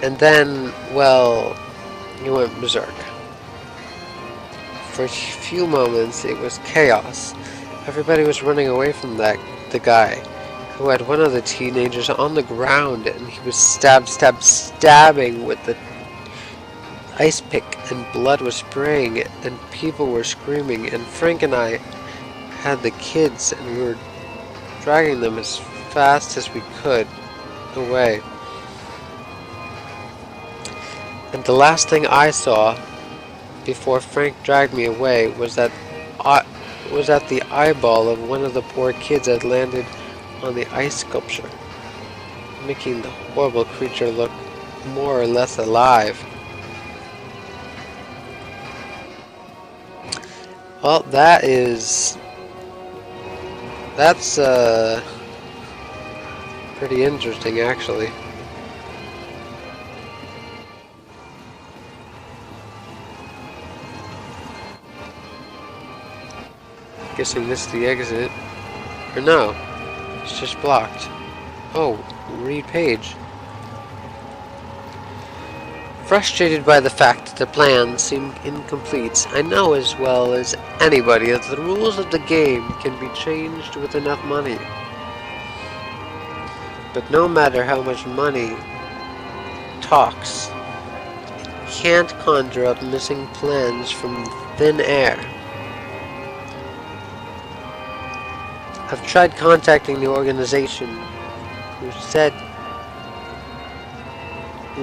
And then, well, he went berserk. For a few moments, it was chaos. Everybody was running away from the guy who had one of the teenagers on the ground, and he was stabbing with the ice pick, and blood was spraying, and people were screaming, and Frank and I had the kids, and we were dragging them as fast as we could away. And the last thing I saw before Frank dragged me away was that the eyeball of one of the poor kids had landed on the ice sculpture, making the horrible creature look more or less alive. Well, that's pretty interesting, actually. Guessing this is the exit. Or no, it's just blocked. Oh, read page. Frustrated by the fact that the plan seemed incomplete, I know as well as anybody that the rules of the game can be changed with enough money. But no matter how much money talks, it can't conjure up missing plans from thin air. I've tried contacting the organization who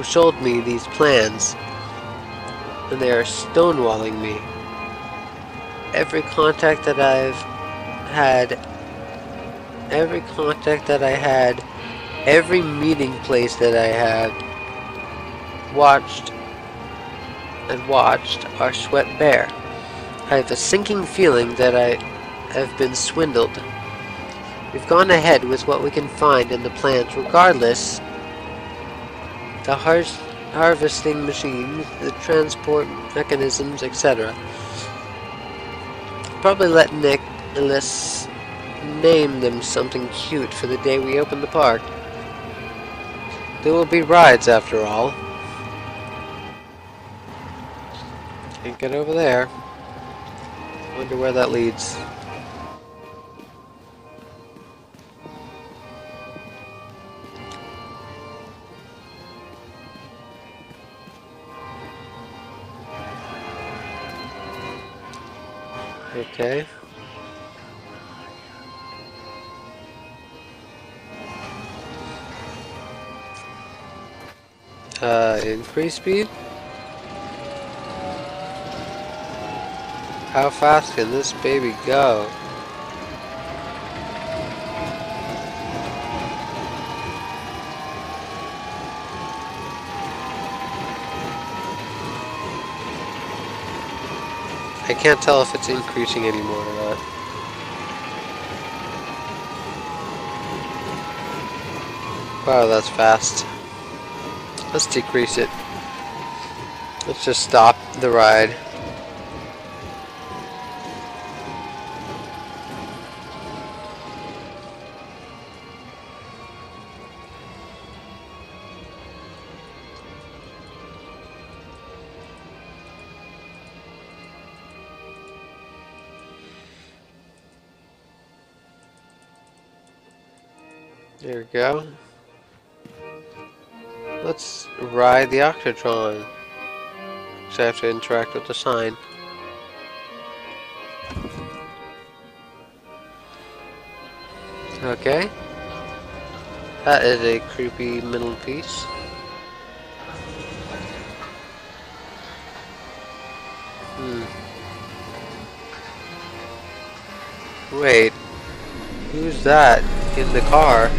sold me these plans, and they are stonewalling me. Every contact that I had, every meeting place that I had watched are swept bare. I have a sinking feeling that I have been swindled. We've gone ahead with what we can find in the plans regardless. The harvesting machines, the transport mechanisms, etc. Probably let Nicholas name them something cute for the day we open the park. There will be rides after all. Can't get over there. Wonder where that leads. Okay. Increase speed? How fast can this baby go? I can't tell if it's increasing anymore or not. Wow, that's fast. Let's decrease it. Let's just stop the ride. There we go. Let's ride the Octotron. So I have to interact with the sign. Okay. That is a creepy middle piece. Wait. Who's that in the car?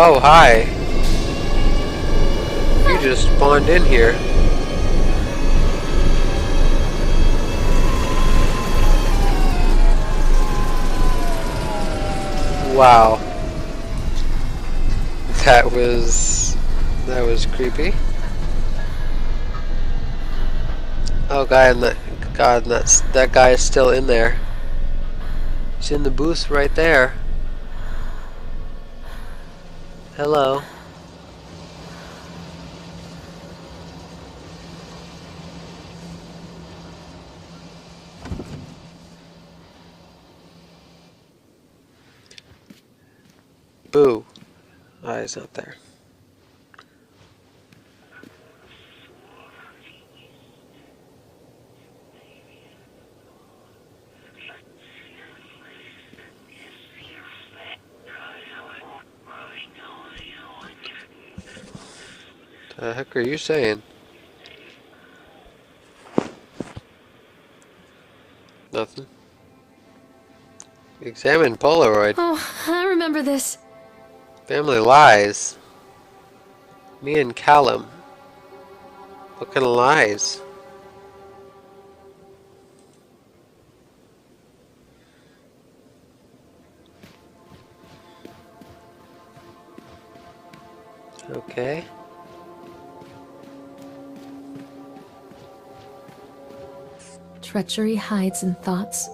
Oh, hi. You just spawned in here. Wow. That was creepy. Oh, that guy is still in there. He's in the booth right there. Hello. Boo. Oh, he's not there. The heck are you saying? Nothing. Examine Polaroid. Oh, I remember this. Family lies. Me and Callum. What kind of lies? Okay. Treachery hides in thoughts.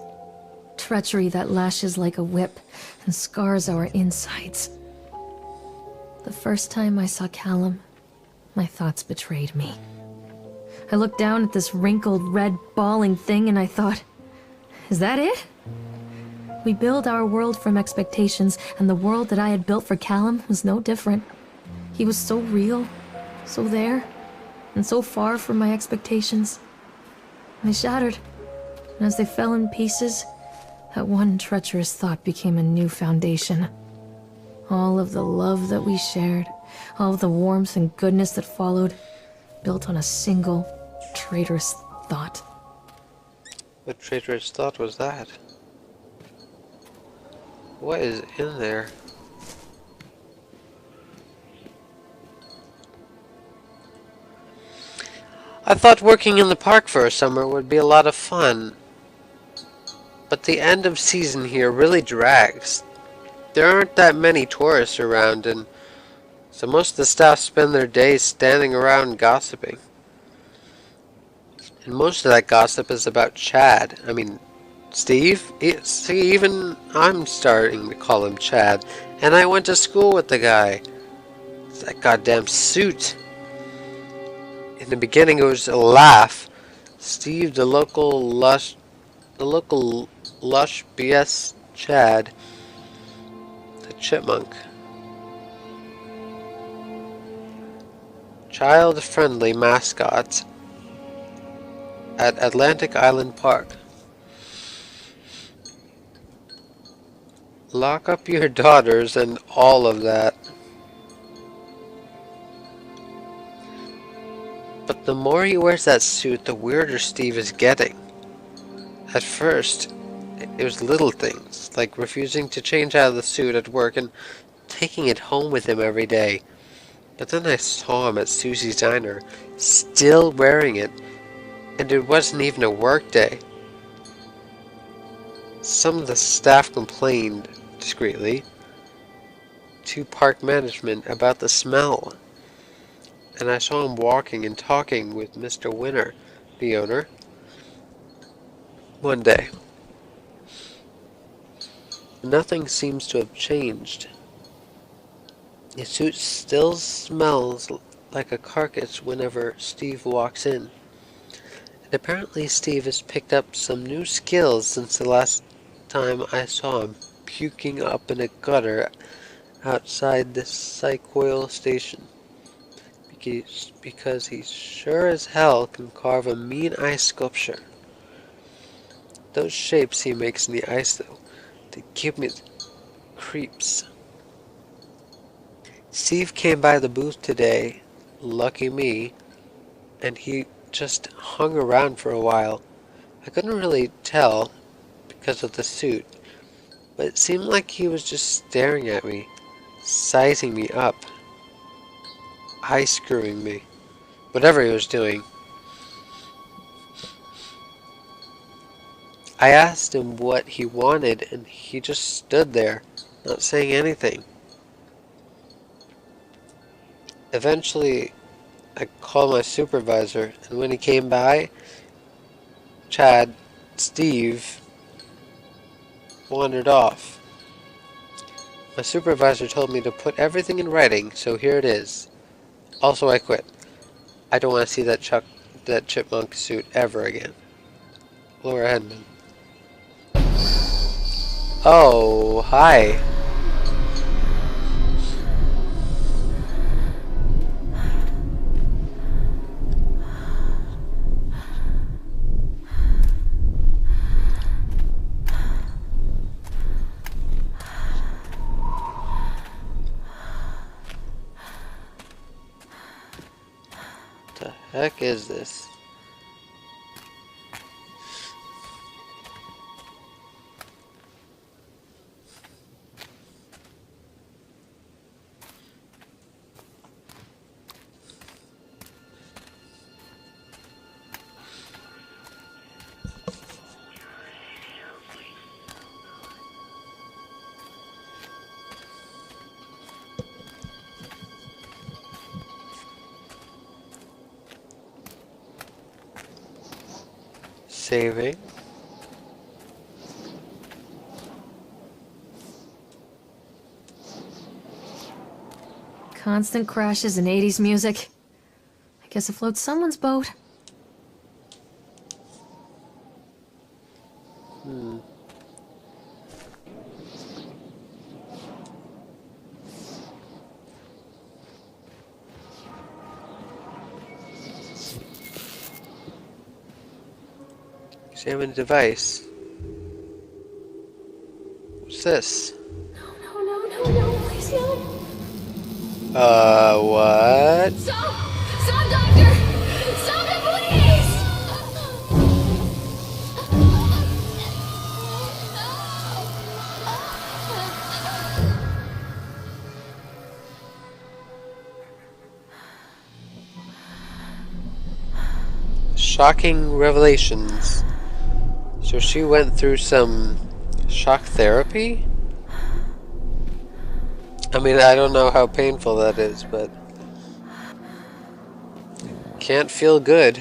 Treachery that lashes like a whip and scars our insides. The first time I saw Callum, my thoughts betrayed me. I looked down at this wrinkled, red, bawling thing and I thought, is that it? We build our world from expectations, and the world that I had built for Callum was no different. He was so real, so there, and so far from my expectations. They shattered, and as they fell in pieces, that one treacherous thought became a new foundation. All of the love that we shared, all of the warmth and goodness that followed, built on a single, traitorous thought. What traitorous thought was that? What is in there? I thought working in the park for a summer would be a lot of fun. But the end of season here really drags. There aren't that many tourists around, and so most of the staff spend their days standing around gossiping. And most of that gossip is about Chad. I mean, Steve? See, even I'm starting to call him Chad. And I went to school with the guy. It's that goddamn suit. In the beginning it was a laugh. Steve, the local lush BS Chad, the chipmunk. Child-friendly mascots at Atlantic Island Park. Lock up your daughters and all of that. But the more he wears that suit, the weirder Steve is getting. At first, it was little things, like refusing to change out of the suit at work and taking it home with him every day. But then I saw him at Susie's Diner, still wearing it, and it wasn't even a work day. Some of the staff complained, discreetly, to park management about the smell. And I saw him walking and talking with Mr. Winter, the owner, one day. Nothing seems to have changed. His suit still smells like a carcass whenever Steve walks in. And apparently Steve has picked up some new skills since the last time I saw him puking up in a gutter outside the Psychoil station. Because he sure as hell can carve a mean ice sculpture. Those shapes he makes in the ice, though, they give me the creeps. Steve came by the booth today, lucky me, and he just hung around for a while. I couldn't really tell because of the suit, but it seemed like he was just staring at me, sizing me up, eye screwing me, whatever he was doing. I asked him what he wanted, and he just stood there, not saying anything. Eventually, I called my supervisor, and when he came by, Chad, Steve, wandered off. My supervisor told me to put everything in writing, so here it is. Also, I quit. I don't want to see that chipmunk suit ever again. Laura Hedman. Oh, hi. The heck is this? Saving. Constant crashes and 80s music. I guess it floats someone's boat. Examine device. What's this? No, please no. What? Stop, doctor! Stop it, please! Shocking revelations. So she went through some shock therapy? I mean, I don't know how painful that is, but can't feel good.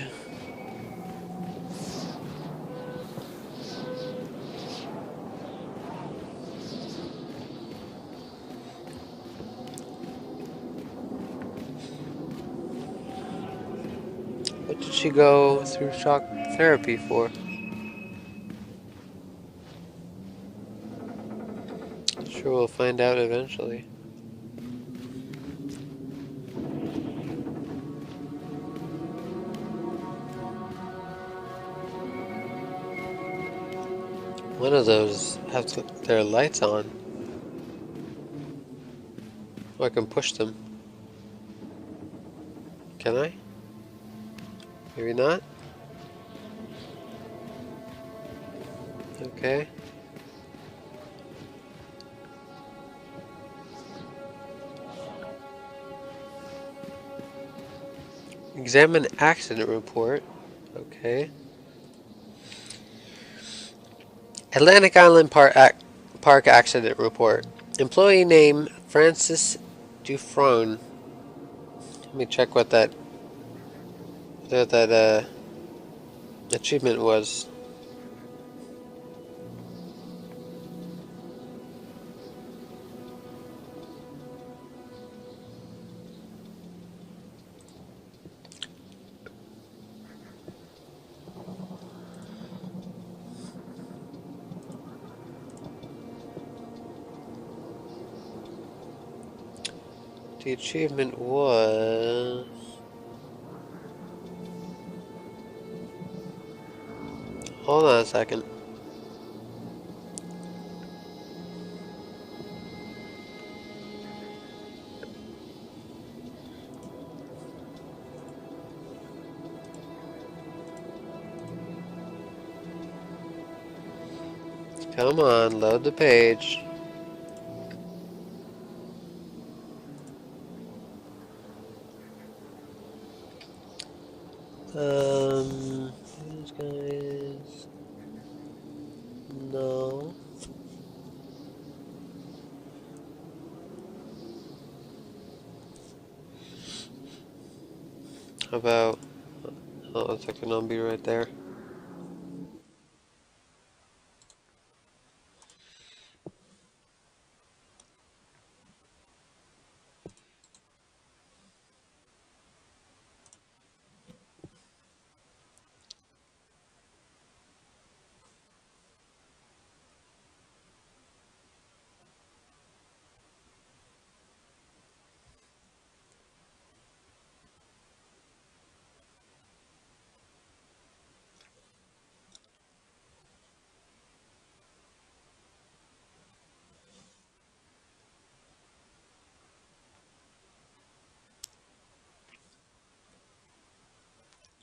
What did she go through shock therapy for? Sure, we'll find out eventually. One of those have their lights on. Oh, I can push them. Can I? Maybe not? Okay. Examine accident report. Okay. Atlantic Island Park accident report. Employee name Francis Dufresne. Let me check what that achievement was. The achievement was... Hold on a second. Come on, load the page. These guys... No. How about... Oh, it's like an be right there.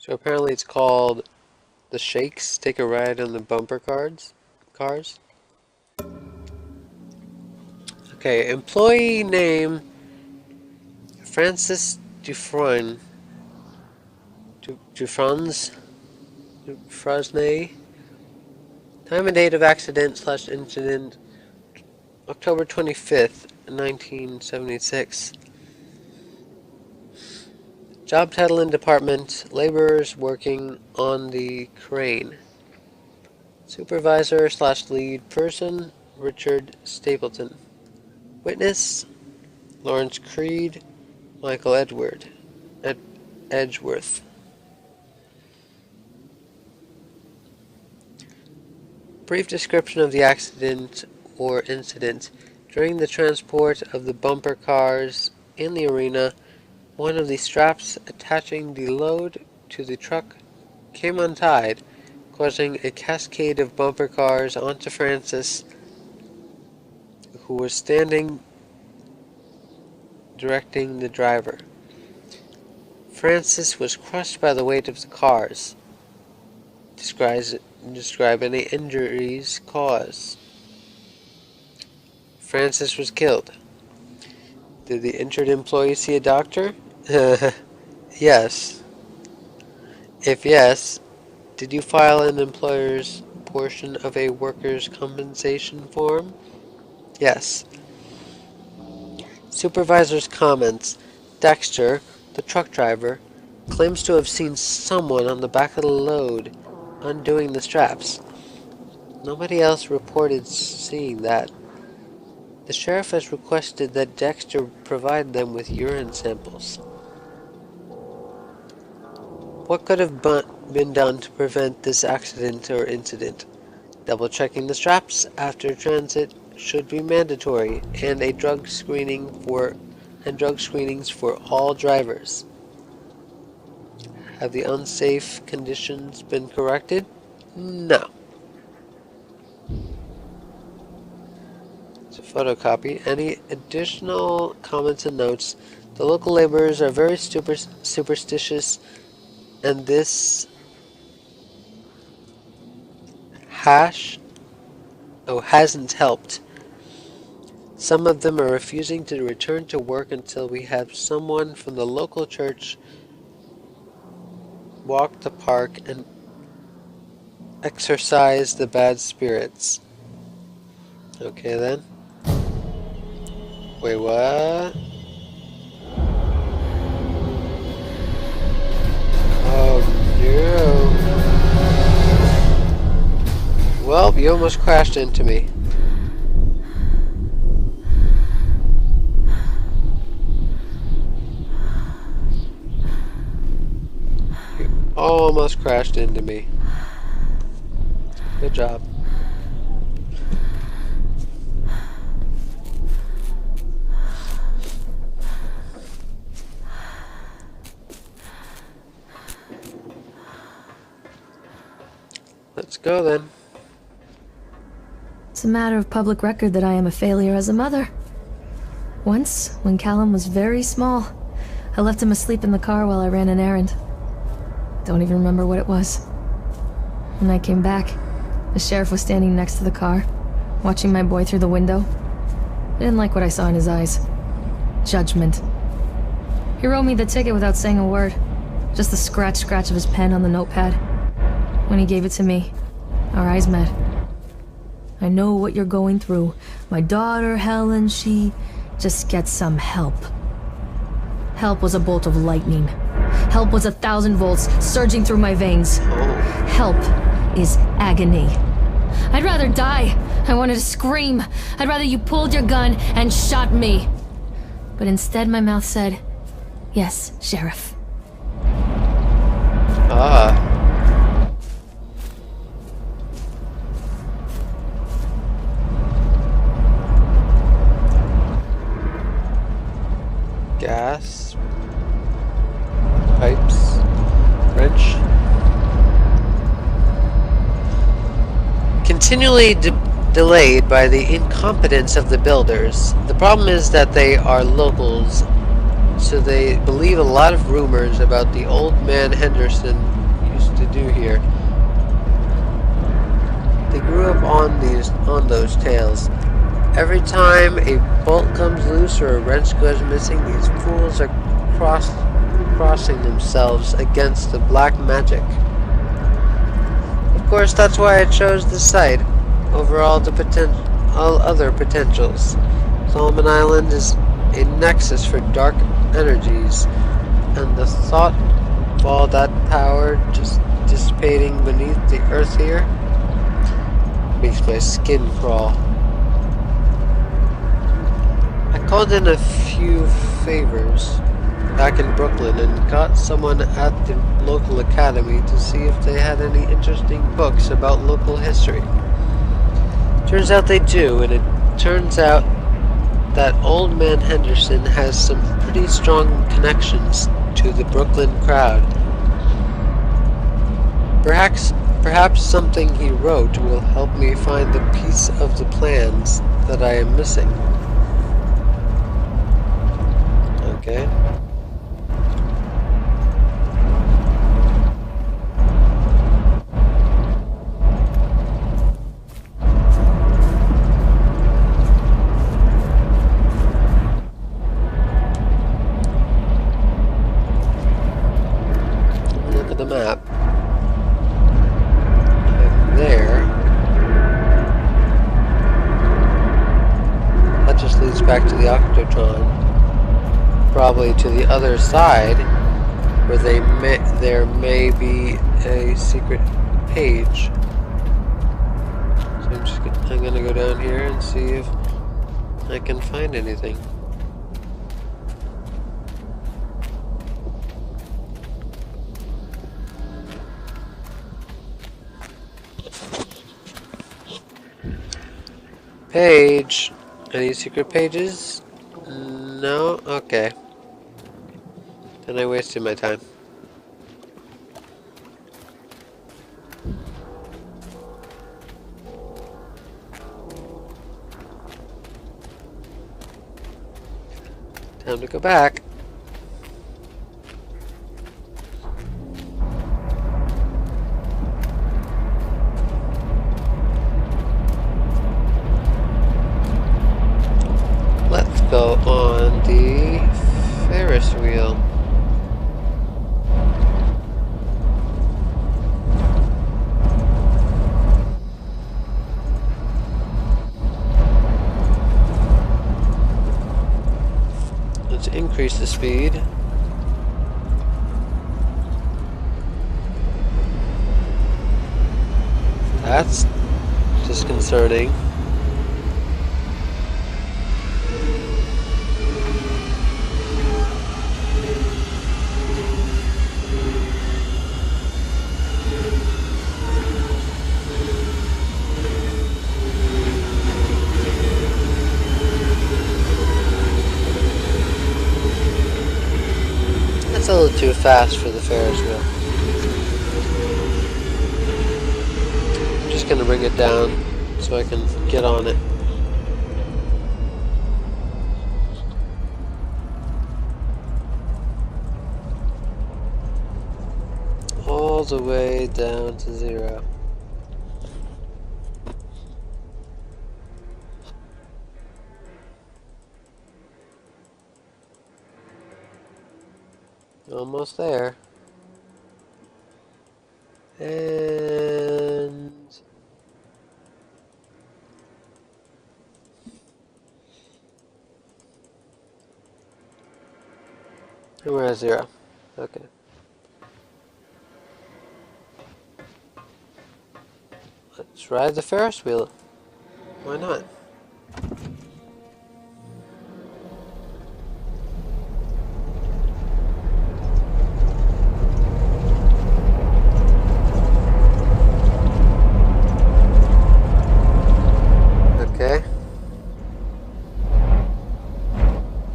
So apparently it's called The Shakes Take a Ride on the Bumper Cars. Okay, employee name Francis Dufresne. Dufresne. Time and date of accident/incident October 25th, 1976. Job title and department, laborers working on the crane. Supervisor/lead person, Richard Stapleton. Witness, Lawrence Creed, Michael Edgeworth. Brief description of the accident or incident. During the transport of the bumper cars in the arena, one of the straps attaching the load to the truck came untied, causing a cascade of bumper cars onto Francis, who was standing directing the driver. Francis was crushed by the weight of the cars. Describe any injuries caused. Francis was killed. Did the injured employee see a doctor? Yes. If yes, did you file an employer's portion of a workers' compensation form? Yes. Supervisor's comments. Dexter, the truck driver, claims to have seen someone on the back of the load undoing the straps. Nobody else reported seeing that. The sheriff has requested that Dexter provide them with urine samples. What could have been done to prevent this accident or incident? Double-checking the straps after transit should be mandatory, and drug screenings for all drivers. Have the unsafe conditions been corrected? No. It's a photocopy. Any additional comments and notes? The local laborers are very superstitious, and this hasn't helped. Some of them are refusing to return to work until we have someone from the local church walk the park and exorcise the bad spirits. Okay then. Wait, what? Oh no. Well, you almost crashed into me. Almost crashed into me. Good job. Let's go then. It's a matter of public record that I am a failure as a mother. Once, when Callum was very small, I left him asleep in the car while I ran an errand. Don't even remember what it was. When I came back, the sheriff was standing next to the car, watching my boy through the window. I didn't like what I saw in his eyes. Judgment. He wrote me the ticket without saying a word. Just the scratch of his pen on the notepad. When he gave it to me, our eyes met. I know what you're going through. My daughter, Helen, she just gets some help. Help was a bolt of lightning. Help was 1,000 volts surging through my veins. Help is agony. I'd rather die. I wanted to scream. I'd rather you pulled your gun and shot me. But instead my mouth said, "Yes, Sheriff." Gas. Pipes. Wrench. Continually delayed by the incompetence of the builders. The problem is that they are locals, so they believe a lot of rumors about the old man Henderson used to do here. They grew up on those tales. Every time a bolt comes loose or a wrench goes missing, these fools are crossing themselves against the black magic. Of course, that's why I chose this site over all other potentials. Solomon Island is a nexus for dark energies, and the thought of all that power just dissipating beneath the earth here makes my skin crawl. I called in a few favors back in Brooklyn and got someone at the local academy to see if they had any interesting books about local history. Turns out they do, and it turns out that old man Henderson has some pretty strong connections to the Brooklyn crowd. Perhaps something he wrote will help me find the piece of the plans that I am missing. Okay. Look at the map. And there. That just leads back to the Octotron. Probably to the other side, where there may be a secret page. So I'm gonna go down here and see if I can find anything. Page. Any secret pages? No? Okay. Then I wasted my time. Time to go back. Let's go on the Ferris wheel. Let's increase the speed. That's disconcerting. That's a little too fast for the Ferris wheel. I'm just gonna bring it down so I can get on it. All the way down to 0. Almost there. And we're at 0. Okay. Let's ride the Ferris wheel. Why not? Okay.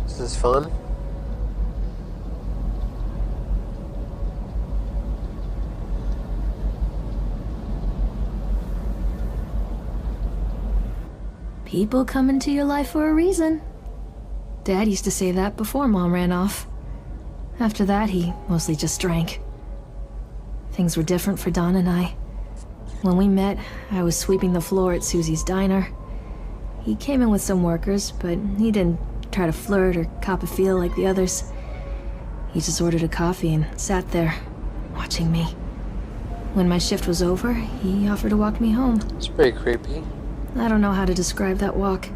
This is fun. People come into your life for a reason. Dad used to say that before Mom ran off. After that, he mostly just drank. Things were different for Don and I. When we met, I was sweeping the floor at Susie's diner. He came in with some workers, but he didn't try to flirt or cop a feel like the others. He just ordered a coffee and sat there, watching me. When my shift was over, he offered to walk me home. It's pretty creepy. I don't know how to describe that walk.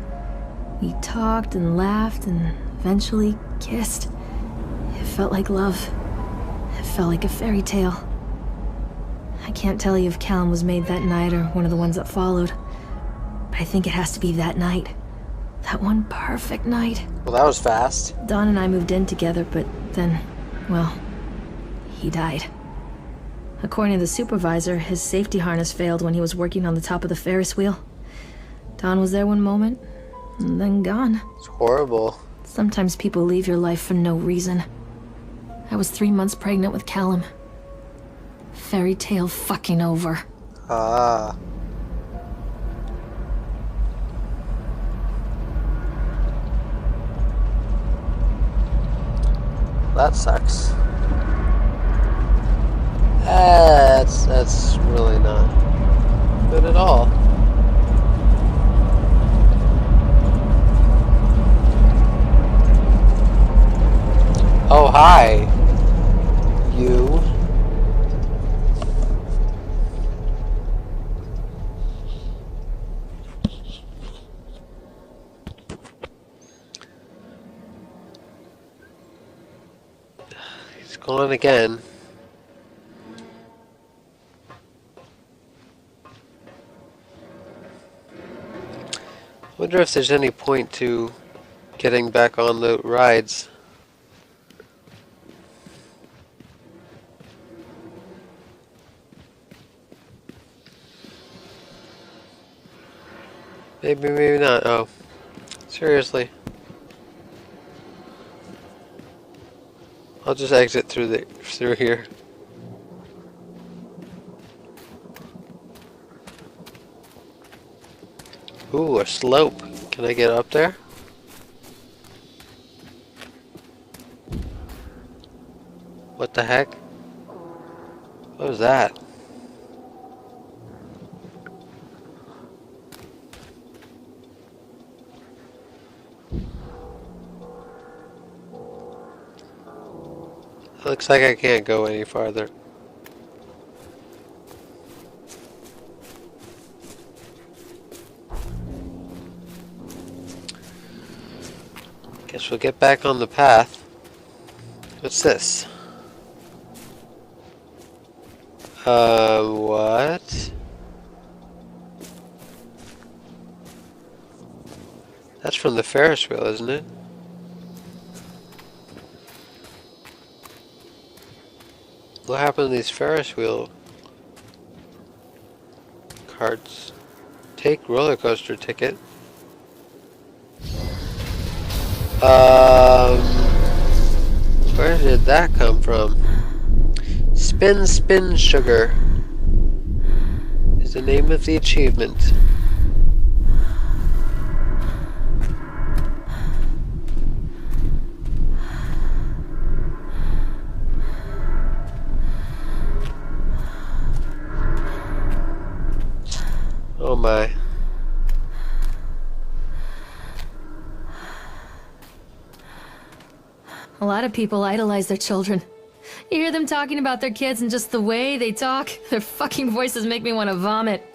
We talked and laughed and eventually kissed. It felt like love. It felt like a fairy tale. I can't tell you if Callum was made that night or one of the ones that followed, but I think it has to be that night. That one perfect night. Well, that was fast. Don and I moved in together, but then, well, he died. According to the supervisor, his safety harness failed when he was working on the top of the Ferris wheel. Don was there one moment, and then gone. It's horrible. Sometimes people leave your life for no reason. I was 3 months pregnant with Callum. Fairy tale fucking over. Ah. That sucks. That's really not good at all. Oh, hi. You. He's gone again. I wonder if there's any point to getting back on the rides. Maybe, maybe not. Oh, seriously. I'll just exit through here. Ooh, a slope. Can I get up there? What the heck? What was that? Looks like I can't go any farther. Guess we'll get back on the path. What's this? What? That's from the Ferris wheel, isn't it? What happened to these Ferris wheel cards? Take roller coaster ticket. Where did that come from? Spin Spin Sugar is the name of the achievement. Oh my. A lot of people idolize their children. You hear them talking about their kids and just the way they talk, their fucking voices make me want to vomit.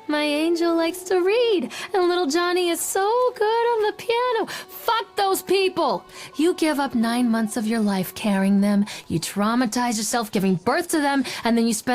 My angel likes to read, and little Johnny is so good on the piano. Fuck those people! You give up 9 months of your life carrying them, you traumatize yourself giving birth to them, and then you spend